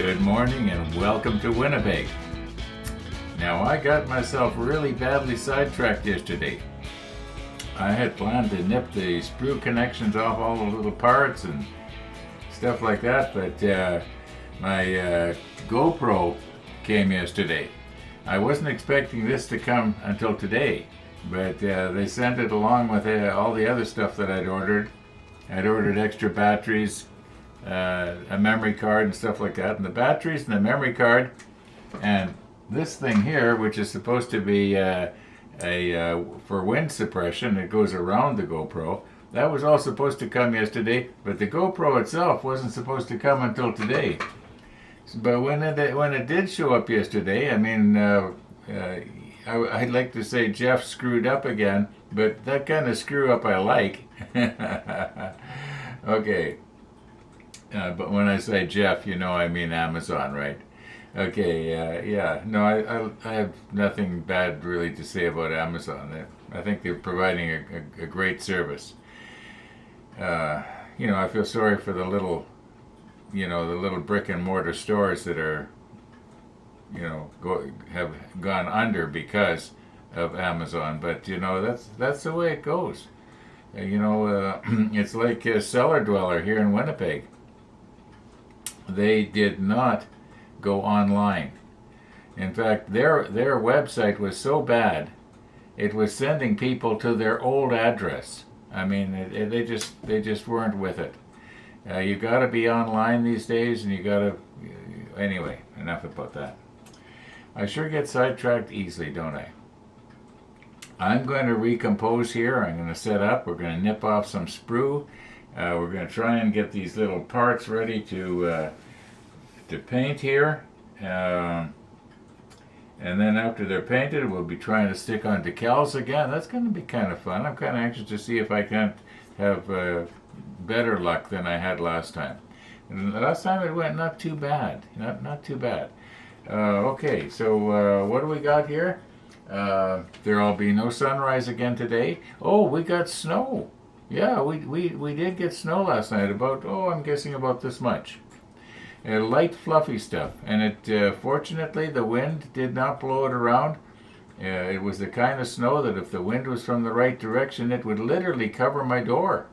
Good morning and welcome to Winnipeg. Now I got myself really badly sidetracked yesterday. I had planned to nip the sprue connections off all the little parts and stuff like that, but my GoPro came yesterday. I wasn't expecting this to come until today, but they sent it along with all the other stuff that I'd ordered. I'd ordered extra batteries, a memory card and stuff like that, and the batteries and the memory card and this thing here, which is supposed to be for wind suppression, it goes around the GoPro. That was all supposed to come yesterday, but the GoPro itself wasn't supposed to come until today. But when it did show up yesterday, I mean, I'd like to say Jeff screwed up again, but that kind of screw up I like. Okay. But when I say Jeff, you know I mean Amazon, right? Okay, yeah. No, I have nothing bad really to say about Amazon. I think they're providing a great service. I feel sorry for the little brick and mortar stores that are, have gone under because of Amazon. But that's the way it goes. It's like a Cellar Dweller here in Winnipeg. They did not go online. In fact, their website was so bad, it was sending people to their old address. I mean, they just weren't with it. You got to be online these days, and you got to. Anyway, enough about that. I sure get sidetracked easily, don't I? I'm going to recompose here. I'm going to set up. We're going to nip off some sprue. We're going to try and get these little parts ready to paint here. And then after they're painted, we'll be trying to stick on decals again. That's going to be kind of fun. I'm kind of anxious to see if I can't have better luck than I had last time. And last time it went not too bad. Not too bad. Okay, so what do we got here? There'll be no sunrise again today. Oh, we got snow. Yeah, we did get snow last night. I'm guessing about this much. Light, fluffy stuff. And it fortunately, the wind did not blow it around. It was the kind of snow that if the wind was from the right direction, it would literally cover my door.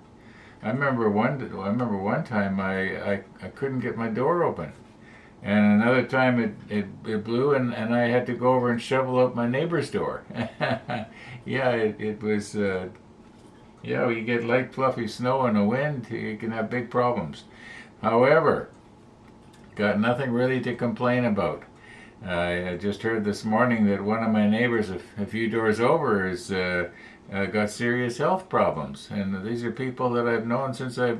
I remember one time I couldn't get my door open. And another time it blew and I had to go over and shovel out my neighbor's door. Yeah, it was, you get light fluffy snow and a wind, you can have big problems. However, got nothing really to complain about. I just heard this morning that one of my neighbors a few doors over has got serious health problems. And these are people that I've known since I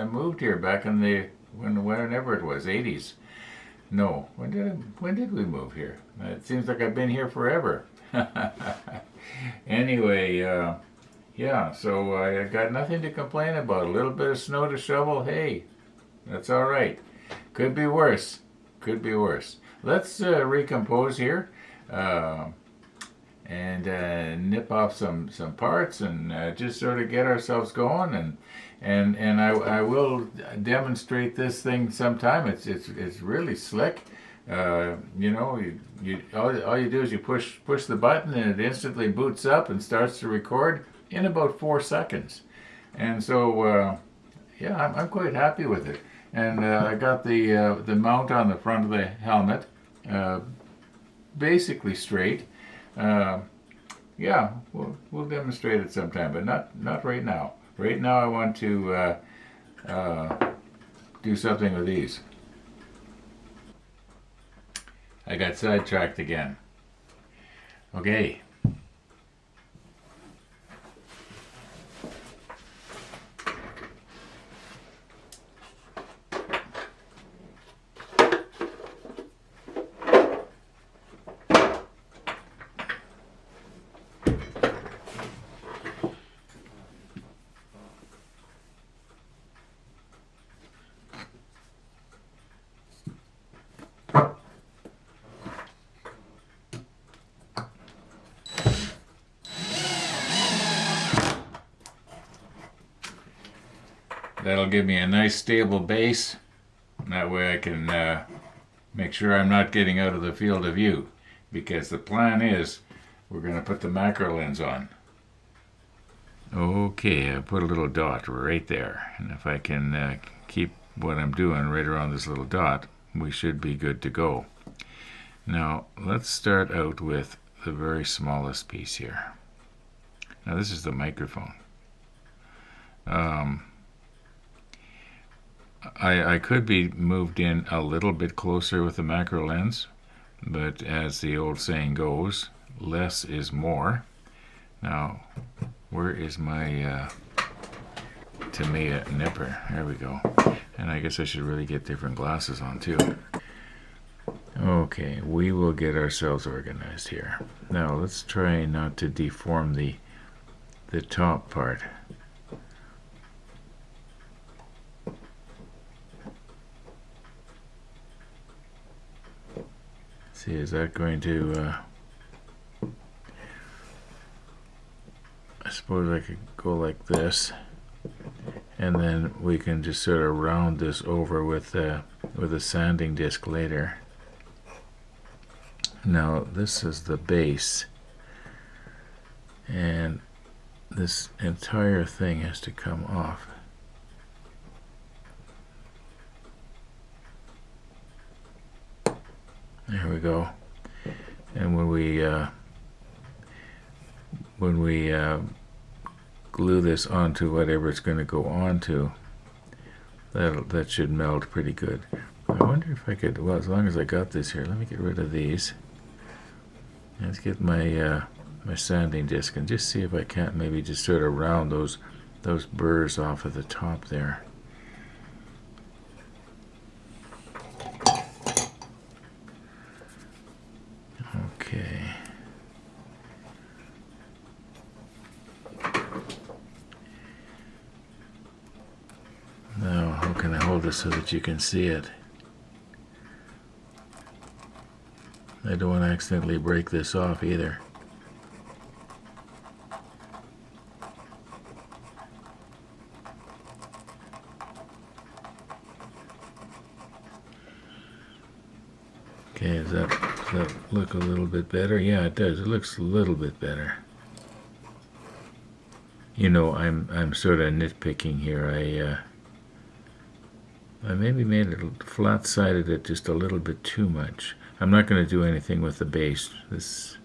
moved here back in whenever it was, 80s. No, when did we move here? It seems like I've been here forever. Anyway, so I got nothing to complain about. A little bit of snow to shovel, hey, that's all right. Could be worse. Let's recompose here and nip off some parts and just sort of get ourselves going and I will demonstrate this thing sometime. It's really slick. All you do is you push the button and it instantly boots up and starts to record in about 4 seconds. And so I'm quite happy with it. And I got the mount on the front of the helmet basically straight. We'll demonstrate it sometime, but not right now. Right now I want to do something with these. I got sidetracked again. Okay. That'll give me a nice stable base. That way I can make sure I'm not getting out of the field of view, because the plan is we're going to put the macro lens on. Okay, I put a little dot right there, and if I can keep what I'm doing right around this little dot, we should be good to go. Now let's start out with the very smallest piece here. Now this is the microphone. I could be moved in a little bit closer with the macro lens, but as the old saying goes, less is more. Now, where is my Tamiya nipper? There we go. And I guess I should really get different glasses on too. Okay, we will get ourselves organized here. Now let's try not to deform the top part. See, is that going to I suppose I could go like this, and then we can just sort of round this over with a sanding disc later. Now this is the base, and this entire thing has to come off. There we go. And when we glue this onto whatever it's going to go onto, that should meld pretty good. I wonder if I could, well, as long as I got this here, let me get rid of these. Let's get my my sanding disc and just see if I can't maybe just sort of round those burrs off at the top there. Okay. Now, how can I hold this so that you can see it? I don't want to accidentally break this off either. Okay, does that look a little bit better? Yeah, it does. It looks a little bit better. You know, I'm sort of nitpicking here. I maybe made it flat-sided it just a little bit too much. I'm not going to do anything with the base. There's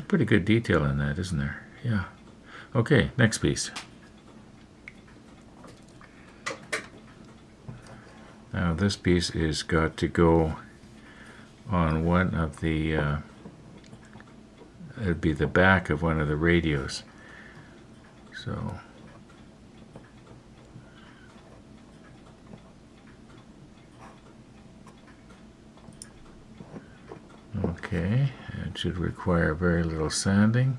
pretty good detail in that, isn't there? Yeah. Okay, next piece. Now this piece is got to go on one of the, it'd be the back of one of the radios. So, okay, it should require very little sanding.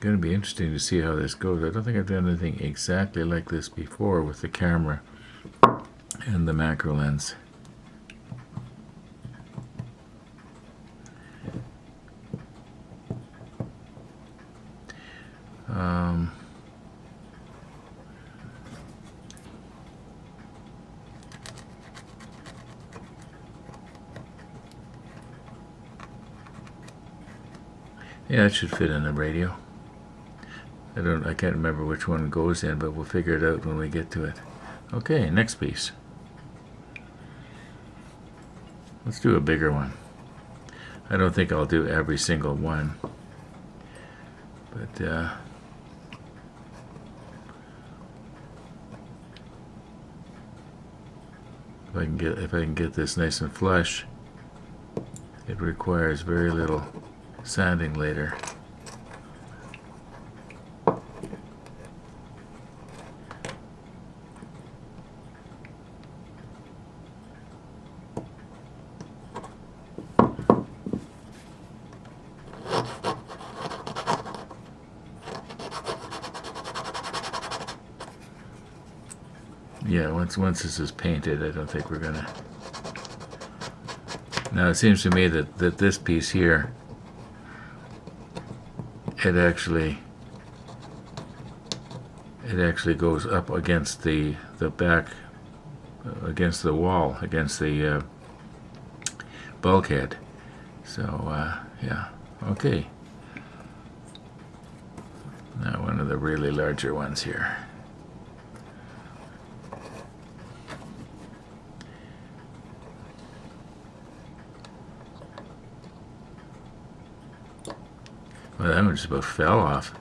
Going to be interesting to see how this goes. I don't think I've done anything exactly like this before with the camera and the macro lens. Yeah, it should fit in the radio. I can't remember which one goes in, but we'll figure it out when we get to it. Okay, next piece. Let's do a bigger one. I don't think I'll do every single one, but if I can get this nice and flush, it requires very little sanding later. Yeah, once this is painted, I don't think we're gonna. Now it seems to me that this piece here, it actually goes up against the back against the wall, against the bulkhead. So yeah, okay. Now one of the really larger ones here. Well, that one just about fell off.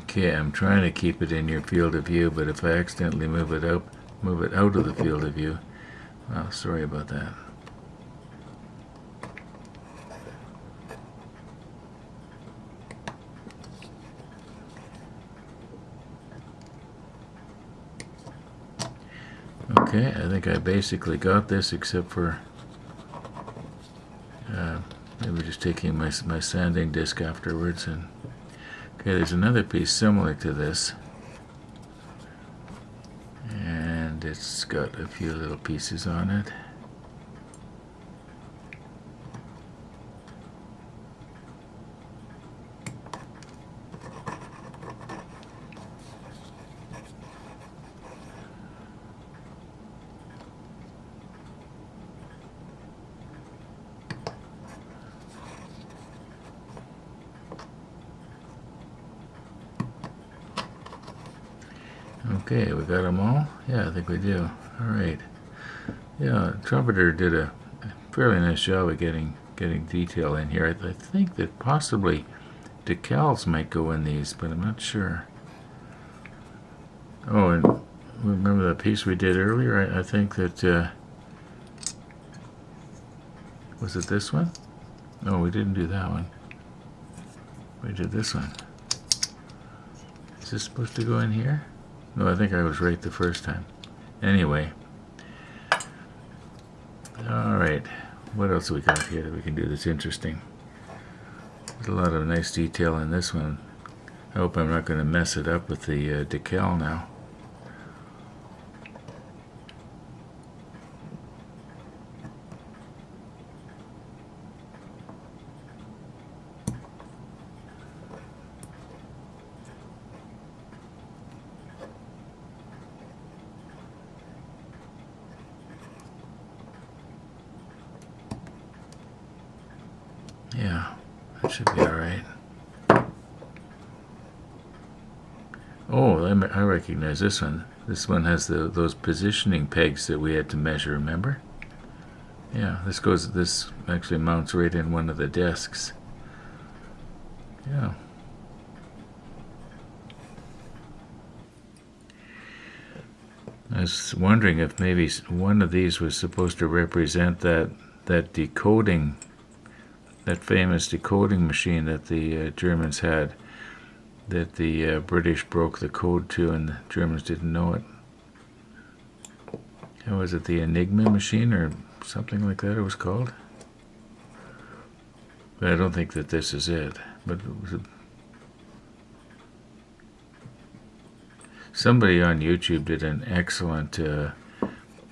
Okay, I'm trying to keep it in your field of view, but if I accidentally move it out of the field of view, well, sorry about that. Okay, I think I basically got this, except for maybe just taking my sanding disc afterwards. And okay, there's another piece similar to this, and it's got a few little pieces on it. Okay, we got them all? Yeah, I think we do. All right. Yeah, Trumpeter did a fairly nice job of getting detail in here. I think that possibly decals might go in these, but I'm not sure. Oh, and remember that piece we did earlier? I think that, was it this one? No, we didn't do that one. We did this one. Is this supposed to go in here? No, I think I was right the first time. Anyway. Alright. What else we got here that we can do that's interesting? There's a lot of nice detail in this one. I hope I'm not going to mess it up with the decal now. Yeah, that should be all right. Oh, I recognize this one. This one has those positioning pegs that we had to measure, remember? Yeah, this actually mounts right in one of the desks. Yeah. I was wondering if maybe one of these was supposed to represent that decoding, that famous decoding machine that the Germans had, that the British broke the code to and the Germans didn't know it. How was it, the Enigma machine or something like that it was called? But I don't think that this is it. But it was somebody on YouTube did an excellent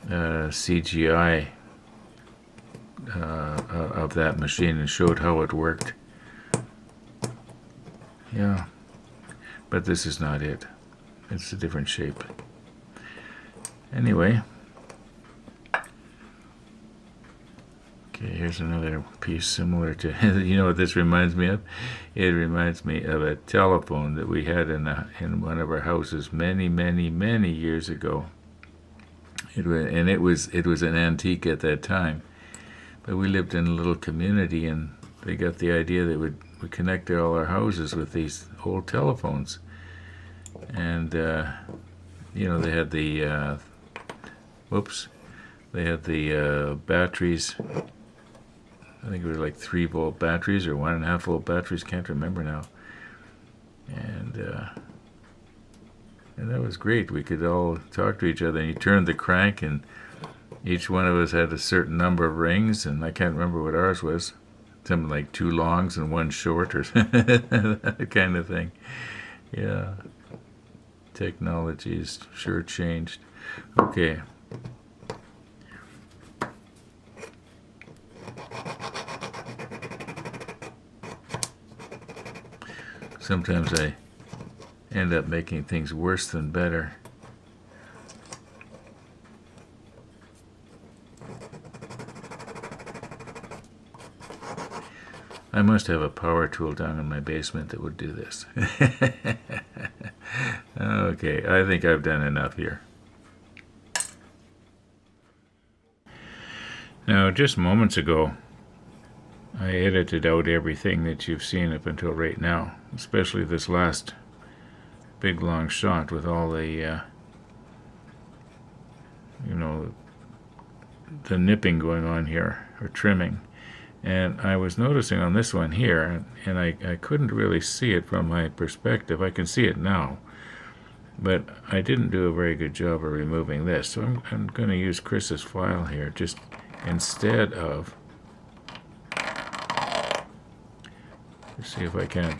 CGI of that machine and showed how it worked. Yeah, but this is not it. It's a different shape. Anyway, okay, here's another piece similar to, you know what this reminds me of? It reminds me of a telephone that we had in one of our houses many years ago. It was an antique at that time. But we lived in a little community, and they got the idea that we'd connect all our houses with these old telephones. And, you know, they had the, batteries. I think it was like 3-volt batteries or 1.5-volt batteries, can't remember now. And that was great. We could all talk to each other, and you turned the crank, and each one of us had a certain number of rings, and I can't remember what ours was. Something like 2 longs and 1 short, or that kind of thing. Yeah, technology's sure changed. Okay. Sometimes I end up making things worse than better. I must have a power tool down in my basement that would do this. Okay, I think I've done enough here. Now, just moments ago, I edited out everything that you've seen up until right now, especially this last big long shot with all the, the nipping going on here, or trimming. And I was noticing on this one here, and I couldn't really see it from my perspective. I can see it now, but I didn't do a very good job of removing this. So I'm going to use Chris's file here, just instead of, let's see if I can't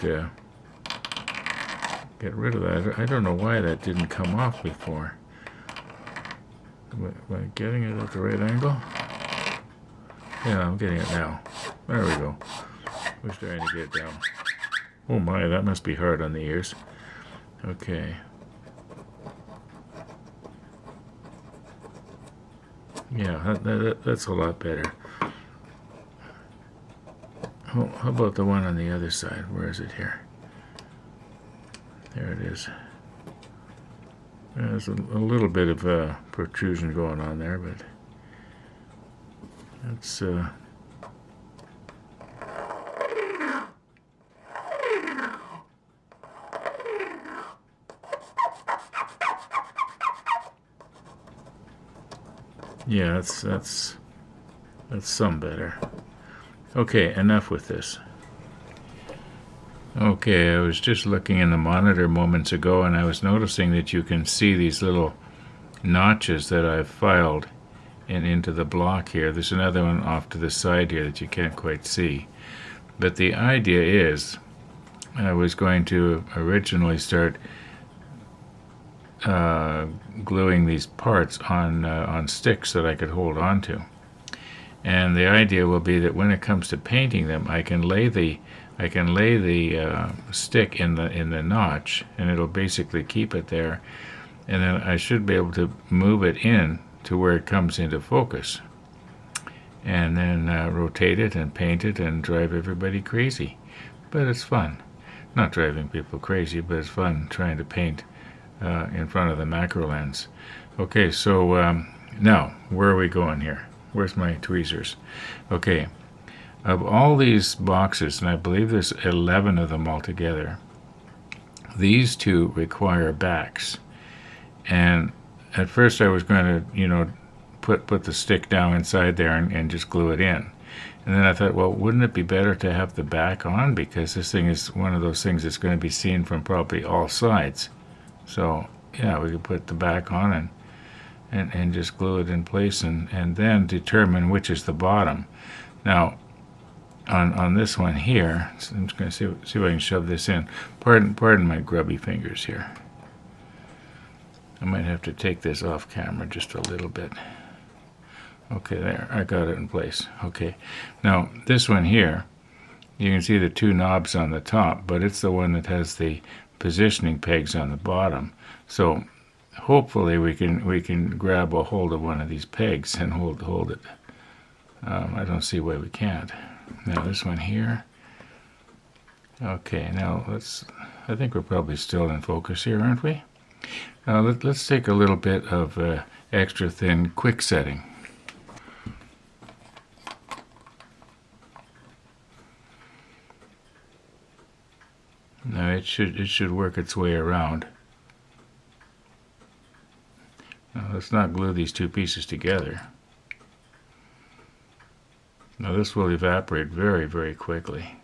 get rid of that. I don't know why that didn't come off before. Am I getting it at the right angle? Yeah, I'm getting it now. There we go. We're starting to get it down. Oh my, that must be hard on the ears. Okay. Yeah, that's a lot better. Oh, how about the one on the other side? Where is it here? There it is. There's a little bit of protrusion going on there, but that's yeah, that's some better. Okay, enough with this. Okay, I was just looking in the monitor moments ago, and I was noticing that you can see these little notches that I've filed into the block here. There's another one off to the side here that you can't quite see. But the idea is, I was going to originally start gluing these parts on sticks that I could hold on to. And the idea will be that when it comes to painting them, I can lay the stick in the notch, and it'll basically keep it there, and then I should be able to move it in to where it comes into focus, and then rotate it and paint it and drive everybody crazy. But it's fun. Not driving people crazy, but it's fun trying to paint in front of the macro lens. Okay, so now where are we going here? Where's my tweezers? Okay, of all these boxes, and I believe there's 11 of them altogether, these two require backs. And at first I was going to, put the stick down inside there and just glue it in. And then I thought, well, wouldn't it be better to have the back on? Because this thing is one of those things that's going to be seen from probably all sides. So, yeah, we could put the back on and just glue it in place and then determine which is the bottom. Now, on this one here, so I'm just going to see if I can shove this in. Pardon my grubby fingers here. I might have to take this off camera just a little bit. Okay, there, I got it in place. Okay, now this one here, you can see the two knobs on the top, but it's the one that has the positioning pegs on the bottom. So hopefully we can grab a hold of one of these pegs and hold it. I don't see why we can't. Now this one here. Okay, now I think we're probably still in focus here, aren't we? Let's take a little bit of extra thin quick setting. Now it should work its way around. Now let's not glue these two pieces together. Now this will evaporate very, very quickly.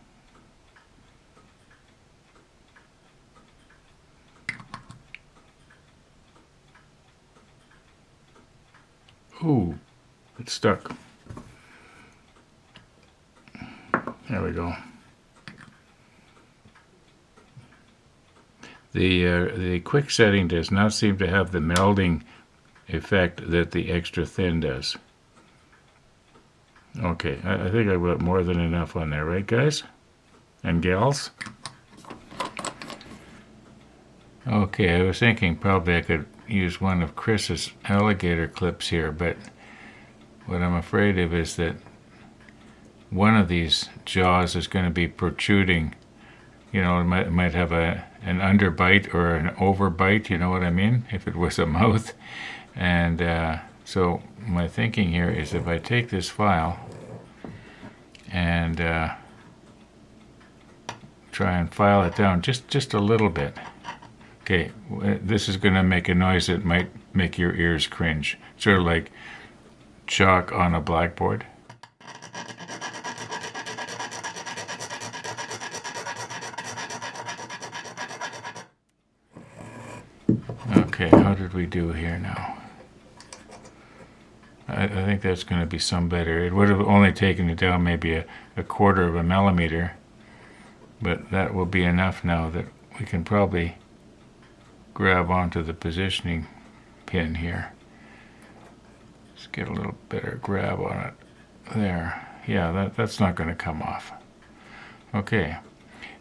Ooh, it's stuck. There we go. The quick setting does not seem to have the melding effect that the extra thin does. Okay, I think I put more than enough on there, right guys and gals? Okay, I was thinking probably I could use one of Chris's alligator clips here, but what I'm afraid of is that one of these jaws is going to be protruding. You know, it might have an underbite or an overbite, you know what I mean, if it was a mouth. And so my thinking here is if I take this file and try and file it down just a little bit. Okay, this is going to make a noise that might make your ears cringe. Sort of like chalk on a blackboard. Okay, how did we do here now? I think that's going to be some better. It would have only taken it down maybe a quarter of a millimeter, but that will be enough now that we can probably grab onto the positioning pin here. Let's get a little better grab on it. There. Yeah, that's not going to come off. Okay.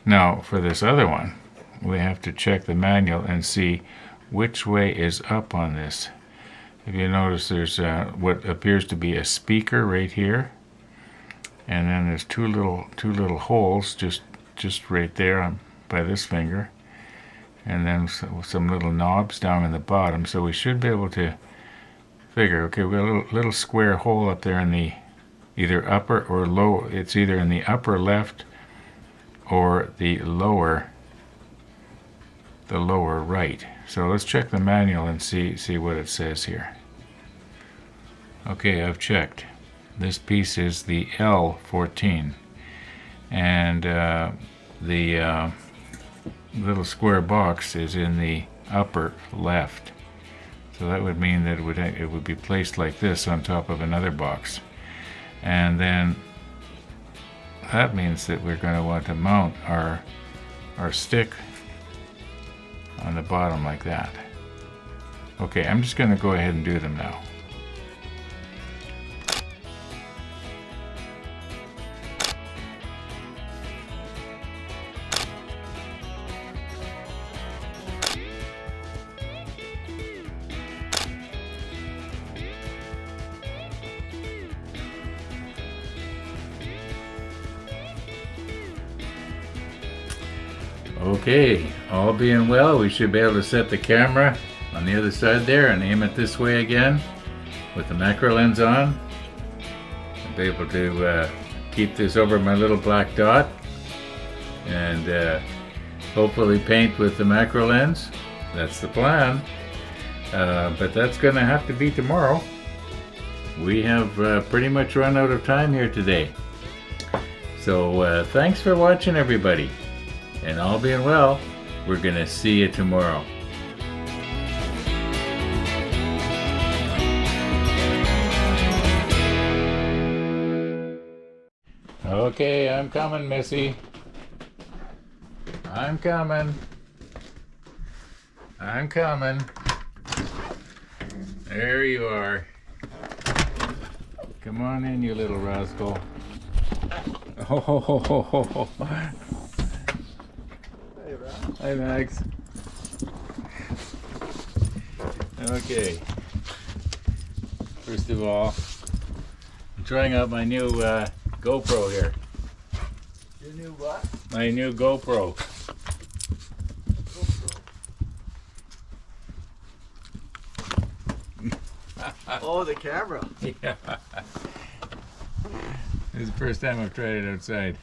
Now, for this other one, we have to check the manual and see which way is up on this. If you notice, there's what appears to be a speaker right here, and then there's two little holes just right there by this finger, and then some little knobs down in the bottom. So we should be able to figure, okay, we got a little square hole up there in the either upper or low. It's either in the upper left or the lower right. So let's check the manual and see what it says here. Okay, I've checked. This piece is the L14, and the little square box is in the upper left. So that would mean that it would be placed like this on top of another box, and then that means that we're going to want to mount our stick on the bottom like that. Okay, I'm just going to go ahead and do them now. Okay, all being well, we should be able to set the camera on the other side there and aim it this way again with the macro lens on. I'll be able to keep this over my little black dot and hopefully paint with the macro lens. That's the plan. But that's going to have to be tomorrow. We have pretty much run out of time here today. So thanks for watching, everybody. And all being well, we're going to see you tomorrow. Okay, I'm coming, Missy. I'm coming. I'm coming. There you are. Come on in, you little rascal. Oh, ho, ho, ho, ho, ho. Hi, Max. Okay. First of all, I'm trying out my new GoPro here. Your new what? My new GoPro. Oh, the camera. Yeah. This is the first time I've tried it outside.